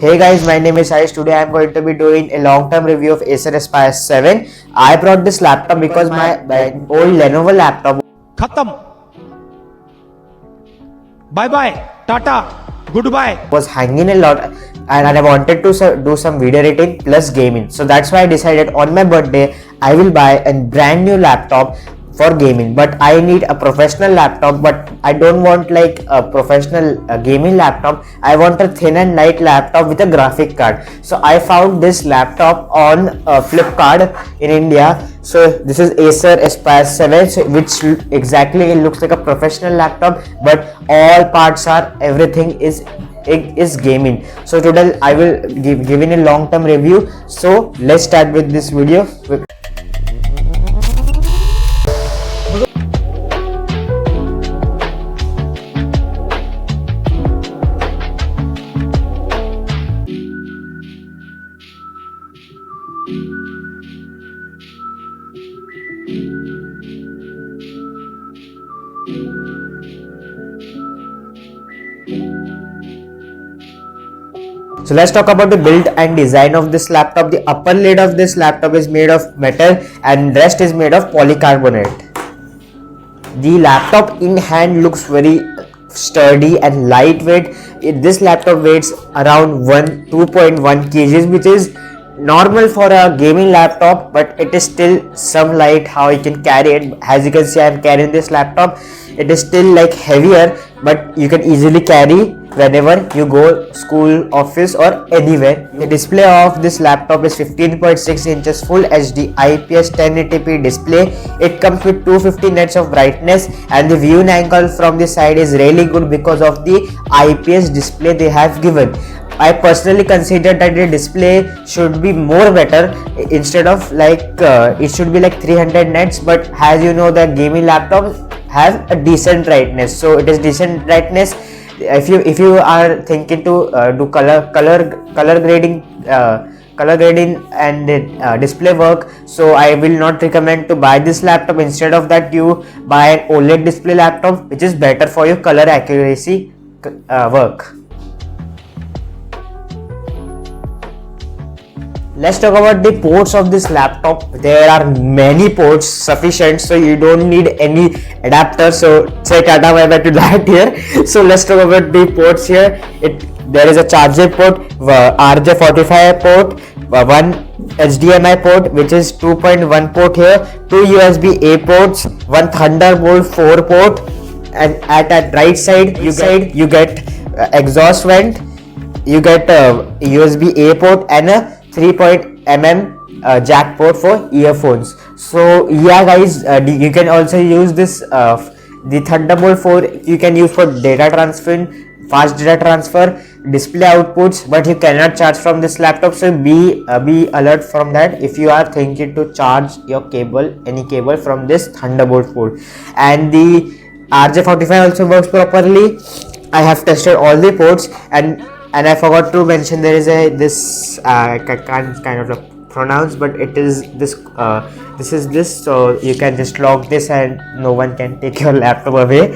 Hey guys, my name is Aish. Today I am going to be doing a long-term review of Acer Aspire 7. I brought this laptop because my old Lenovo laptop खत्म bye bye tata good bye was hanging a lot and I wanted to do some video editing plus gaming. So that's why I decided on my birthday I will buy a brand new laptop for gaming, but I need a professional laptop, but I don't want like a professional gaming laptop. I want a thin and light laptop with a graphic card. So I found this laptop on Flipkart in India. So this is Acer Aspire 7, which exactly it looks like a professional laptop, but all parts are, everything is gaming. So today I will give in a long term review. So let's start with this video. So let's talk about the build and design of this laptop. The upper lid of this laptop is made of metal and rest is made of polycarbonate. The laptop in hand looks very sturdy and lightweight. This laptop weighs around 2.1 kgs, which is normal for a gaming laptop, but it is still some light how you can carry it. As you can see, I am carrying this laptop. It is still like heavier, but you can easily carry whenever you go school, office or anywhere. The display of this laptop is 15.6 inches full HD IPS 1080p display. It comes with 250 nits of brightness, and the viewing angle from the side is really good because of the IPS display they have given. I personally consider that the display should be more better instead of like it should be like 300 nits, but as you know that gaming laptops have a decent brightness, so it is decent brightness. If you are thinking to do color grading and display work, so I will not recommend to buy this laptop. Instead of that, you buy an OLED display laptop, which is better for your color accuracy work. Let's talk about the ports of this laptop. There are many ports sufficient, so you don't need any adapter. So say tata bye bye to that here. So let's talk about the ports here. There is a charger port, RJ45 port, one HDMI port which is 2.1 port here, two USB-A ports, one Thunderbolt 4 port, and at the right side you get exhaust vent, you get a USB-A port and a 3.mm jack port for earphones. So yeah guys, you can also use this the Thunderbolt 4 you can use for data transfer, fast data transfer, display outputs, but you cannot charge from this laptop, so be alert from that if you are thinking to charge your cable, any cable from this Thunderbolt 4. And the RJ45 also works properly. I have tested all the ports, and I forgot to mention there is this I can't kind of pronounce, but it is this this is this, so you can just lock this and no one can take your laptop away.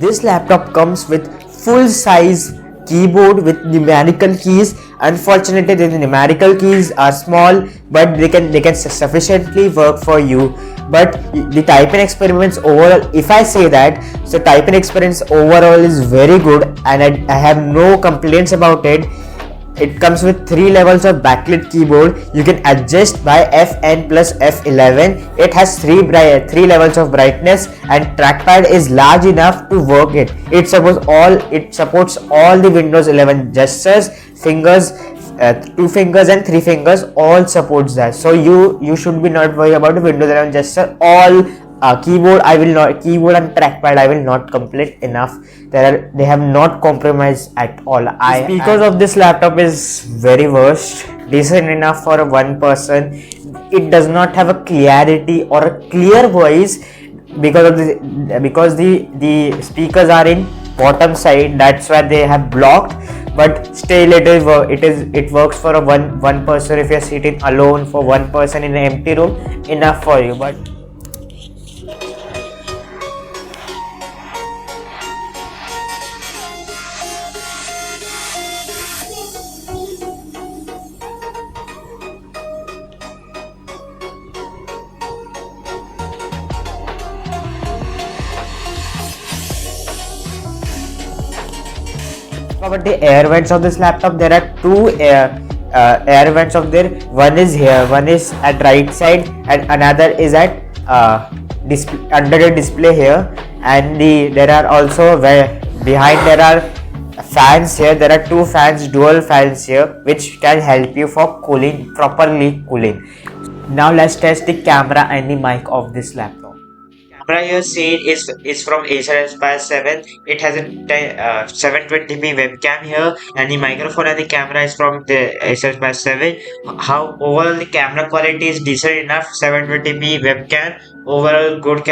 This laptop comes with full size keyboard with numerical keys. Unfortunately, the numerical keys are small, but they can sufficiently work for you. But the typing experience overall, if I say that, so typing experience overall is very good, and I have no complaints about it. It comes with 3 levels of backlit keyboard. You can adjust by Fn plus F11. It has 3 levels of brightness, and trackpad is large enough to work it. It supports all the Windows 11 gestures, fingers, 2 fingers and 3 fingers, all supports that. So you should be not worried about the Windows 11 gesture. All keyboard and trackpad I will not complain enough. They have not compromised at all. The speakers of this laptop is very worst, decent enough for one person. It does not have a clarity or a clear voice because the speakers are in bottom side. That's why they have blocked. But still it works for a one person. If you're sitting alone for one person in an empty room, enough for you. But About the air vents of this laptop, there are two air vents of there. One is here, one is at right side, and another is at under the display here. And there are also where behind there are fans here. There are two fans, dual fans here, which can help you for cooling, properly cooling. Now let's test the camera and the mic of this laptop. Camera you're seeing is from Acer Aspire 7. It has a 720p webcam here, and the microphone and the camera is from the Acer Aspire 7. How overall the camera quality is decent enough, 720p webcam. Overall good,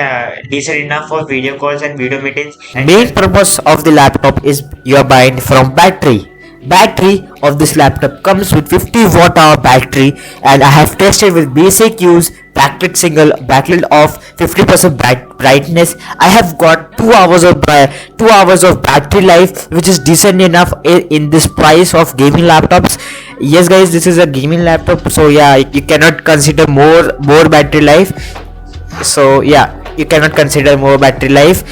decent enough for video calls and video meetings. And main purpose of the laptop is you're buying from battery of this laptop comes with 50 watt hour battery, and I have tested with basic use backlit of 50% brightness. I have got 2 hours of battery life, which is decent enough in this price of gaming laptops. Yes guys, this is a gaming laptop, so yeah, you cannot consider more battery life. So yeah, you cannot consider more battery life.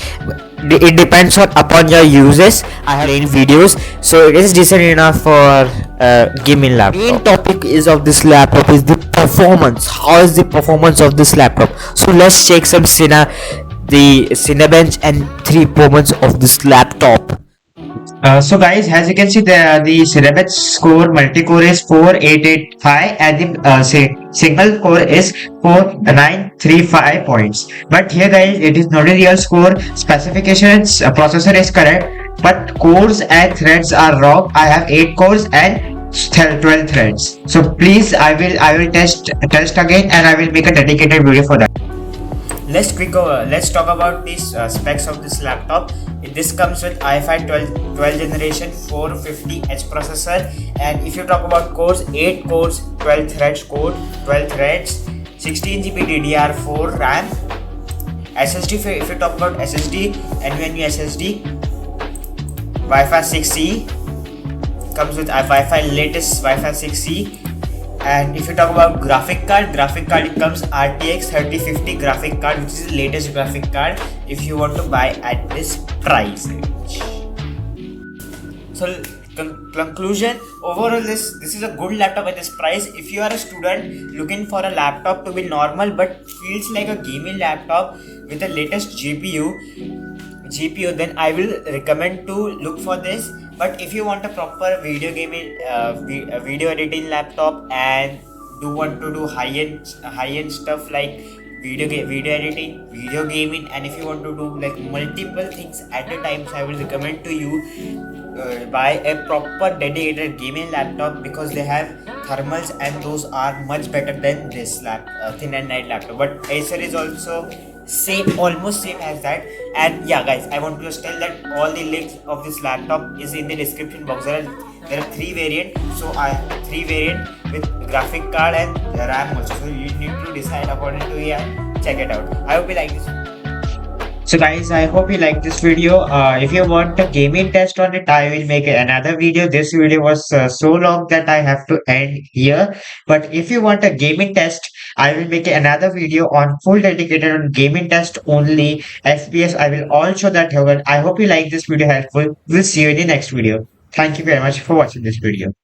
It depends on upon your uses. I have playing videos, so it is decent enough for gaming laptop. Main topic is of this laptop is the performance. How is the performance of this laptop? So let's check some Cinebench and 3 performance of this laptop. So guys, as you can see, the Cinebench score multi-core is 4885, and the single core is 4935 points. But here guys, it is not a real score. Specifications, processor is correct, but cores and threads are wrong. I have 8 cores and 12 threads. So please, I will test again, and I will make a dedicated video for that. Let's talk about these specs of this laptop. This comes with i5 12 generation 450H processor, and if you talk about cores, 8 cores, 12 threads, 16GB DDR4 RAM. SSD, if you talk about SSD, NVMe SSD, Wi-Fi 6E, comes with latest Wi-Fi 6E. And if you talk about graphic card, it comes RTX 3050 graphic card, which is the latest graphic card if you want to buy at this price range. So conclusion, overall this is a good laptop at this price. If you are a student looking for a laptop to be normal but feels like a gaming laptop with the latest GPU, then I will recommend to look for this. But if you want a proper video gaming, video editing laptop, and want to do high-end stuff like video editing, video gaming, and if you want to do like multiple things at a time, so I will recommend to you buy a proper dedicated gaming laptop, because they have thermals and those are much better than this thin and light laptop. But Acer is also almost same as that. And yeah guys, I want to just tell that all the links of this laptop is in the description box. There are 3 variants, so I have 3 variant with graphic card and RAM also, so you need to decide according to check it out. I hope you like this. So guys, I hope you like this video. If you want a gaming test on it, I will make another video. This video was so long that I have to end here. But if you want a gaming test, I will make another video on full dedicated on gaming test only. FPS, I will all show that here. I hope you like this video helpful. We'll see you in the next video. Thank you very much for watching this video.